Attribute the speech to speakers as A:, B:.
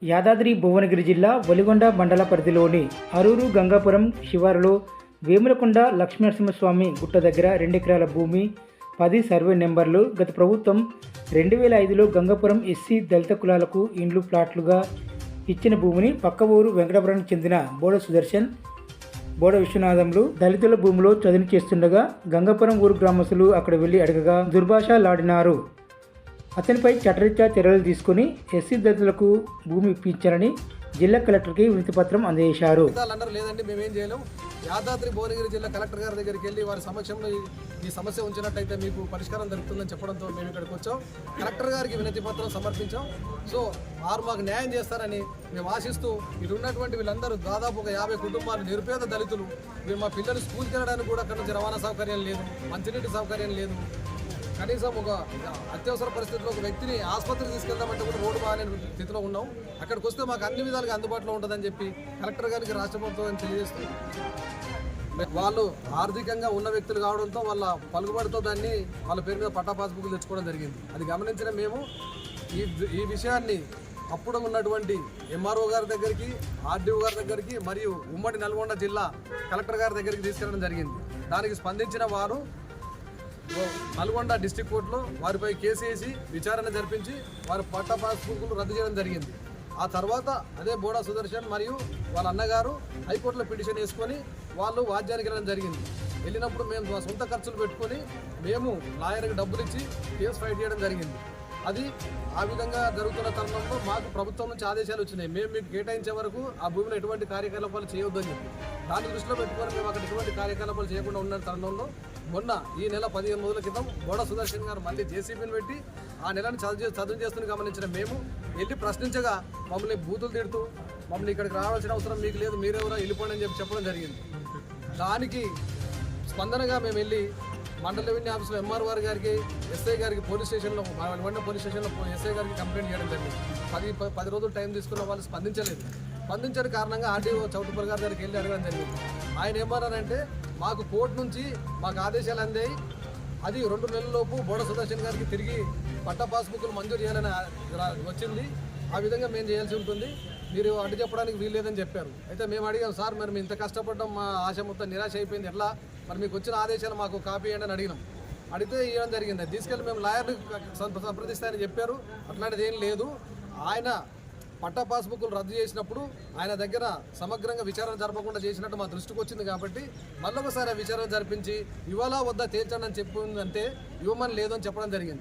A: యాదాద్రి భువనగిరి జిల్లా వలిగొండ మండల పరిధిలోని అరూరు గంగాపురం శివారులో వేములకొండ లక్ష్మీనరసింహస్వామి గుట్ట దగ్గర 2 ఎకరాల భూమి 10 సర్వే నెంబర్లు గత ప్రభుత్వం 2005లో గంగాపురం ఎస్సీ దళిత కులాలకు ఇండ్లు ప్లాట్లుగా ఇచ్చిన భూమిని పక్క ఊరు వెంకటాపురానికి చెందిన బోడ సుదర్శన్ బోడ విశ్వనాథంలు దళితుల భూమిలో చదును చేస్తుండగా గంగాపురం ఊరు గ్రామస్తులు అక్కడ వెళ్లి అడగగా దుర్భాషలాడినారు. అతనిపై చట్టరీత్యా చర్యలు తీసుకుని ఎస్సీ దళితులకు భూమి ఇప్పించారని జిల్లా కలెక్టర్కి వినతిపత్రం అందజేశారు.
B: లేదండి, మేమేం చేయలేం. యాదాద్రి భువనగిరి జిల్లా కలెక్టర్ గారి దగ్గరికి వెళ్ళి వారి సమక్షంలో ఈ సమస్య ఉంచినట్టయితే మీకు పరిష్కారం దొరుకుతుందని చెప్పడంతో మేము ఇక్కడికి వచ్చాం. కలెక్టర్ గారికి వినతి పత్రం సమర్పించాం. సో వారు మాకు న్యాయం చేస్తారని మేము ఆశిస్తూ ఇటు ఉన్నటువంటి వీళ్ళందరూ దాదాపు ఒక 50 కుటుంబాలు నిరుపేద దళితులు. మా పిల్లలు స్కూల్కి వెళ్ళడానికి కూడా అక్కడ నుంచి రవాణా సౌకర్యం లేదు, మంచినీటి సౌకర్యం లేదు. కనీసం ఒక అత్యవసర పరిస్థితుల్లో ఒక వ్యక్తిని ఆసుపత్రికి తీసుకెళ్దామంటే కూడా రోడ్డు బాగాలేని స్థితిలో ఉన్నాం. అక్కడికి వస్తే మాకు అన్ని విధాలుగా అందుబాటులో ఉంటుందని చెప్పి కలెక్టర్ గారికి రాష్ట్ర ప్రభుత్వం తెలియజేస్తూ వాళ్ళు ఆర్థికంగా ఉన్న వ్యక్తులు కావడంతో వాళ్ళ పలుకుబడితో దాన్ని వాళ్ళ పేరు మీద పట్టా పాస్బుక్లు తెచ్చుకోవడం జరిగింది. అది గమనించిన మేము ఈ విషయాన్ని అప్పుడు ఉన్నటువంటి ఎంఆర్ఓ గారి దగ్గరికి, ఆర్డీఓ గారి దగ్గరికి మరియు ఉమ్మడి నల్గొండ జిల్లా కలెక్టర్ గారి దగ్గరికి తీసుకెళ్లడం జరిగింది. దానికి స్పందించిన వారు నల్గొండ డిస్టిక్ కోర్టులో వారిపై కేసు వేసి విచారణ జరిపించి వారి పట్టా పాస్బుక్లు రద్దు చేయడం జరిగింది. ఆ తర్వాత అదే బోడా సుదర్శన్ మరియు వాళ్ళ అన్నగారు హైకోర్టులో పిటిషన్ వేసుకొని వాళ్ళు వాద్యానికి వెళ్ళడం జరిగింది. వెళ్ళినప్పుడు మేము మా సొంత ఖర్చులు పెట్టుకొని మేము లాయర్కి డబ్బులు ఇచ్చి కేసు ఫైట్ చేయడం జరిగింది. అది ఆ విధంగా జరుగుతున్న తరుణంలో మాకు ప్రభుత్వం నుంచి ఆదేశాలు వచ్చినాయి. మేము మీకు కేటాయించే వరకు ఆ భూమిలో ఎటువంటి కార్యకలాపాలు చేయొద్దని చెప్పి దాన్ని దృష్టిలో పెట్టుకొని మేము అక్కడ ఎటువంటి కార్యకలాపాలు చేయకుండా ఉన్న తరుణంలో మొన్న ఈ నెల 15 రోజుల క్రితం బోడా సుదర్శన్ గారు మళ్ళీ జేసీబీని పెట్టి ఆ నెలను చదువు చేస్తున్న గమనించిన మేము వెళ్ళి ప్రశ్నించగా మమ్మల్ని బూతులు తిడుతూ మమ్మల్ని ఇక్కడికి రావాల్సిన అవసరం మీకు లేదు, మీరెవరో వెళ్ళిపోండి అని చెప్పి చెప్పడం జరిగింది. దానికి స్పందనగా మేము వెళ్ళి మండల రెవెన్యూ ఆఫీసులో ఎంఆర్ఓ గారికి, ఎస్ఐ గారికి పోలీస్ స్టేషన్లో ఎస్ఐ గారికి కంప్లైంట్ చేయడం జరిగింది. 10 రోజులు టైం తీసుకున్న వాళ్ళు స్పందించలేదు. స్పందించని కారణంగా ఆర్డీఓ చౌటుపల్లి గారి దగ్గరికి వెళ్ళి అడగడం జరిగింది. ఆయన ఏమన్నారంటే మాకు కోర్టు నుంచి మాకు ఆదేశాలు అందాయి, అది 2 నెలలలోపు బోడా సుదర్శన్ గారికి తిరిగి పట్టా పాస్బుక్లు మంజూరు చేయాలని వచ్చింది. ఆ విధంగా మేము చేయాల్సి ఉంటుంది, మీరు అడ్డు చెప్పడానికి వీల్లేదని చెప్పారు. అయితే మేము అడిగాం, సార్ మరి మేము ఇంత కష్టపడ్డాం, మా ఆశ మొత్తం నిరాశ అయిపోయింది, ఎట్లా మరి మీకు వచ్చిన ఆదేశాలు మాకు కాపీ చేయండి అని అడిగినాం. అడిగితే ఇవ్వడం జరిగింది. తీసుకెళ్ళి మేము లాయర్ని సంప్రదిస్తాయని చెప్పారు. అట్లాంటిది ఏం లేదు. ఆయన పట్టా పాస్బుక్లు రద్దు చేసినప్పుడు ఆయన దగ్గర సమగ్రంగా విచారణ జరపకుండా చేసినట్టు మా దృష్టికి వచ్చింది. కాబట్టి మళ్ళొకసారి ఆ విచారణ జరిపించి ఇవాళ వద్ద తేల్చండి అని చెప్పిందంటే ఇవ్వమని లేదని చెప్పడం జరిగింది.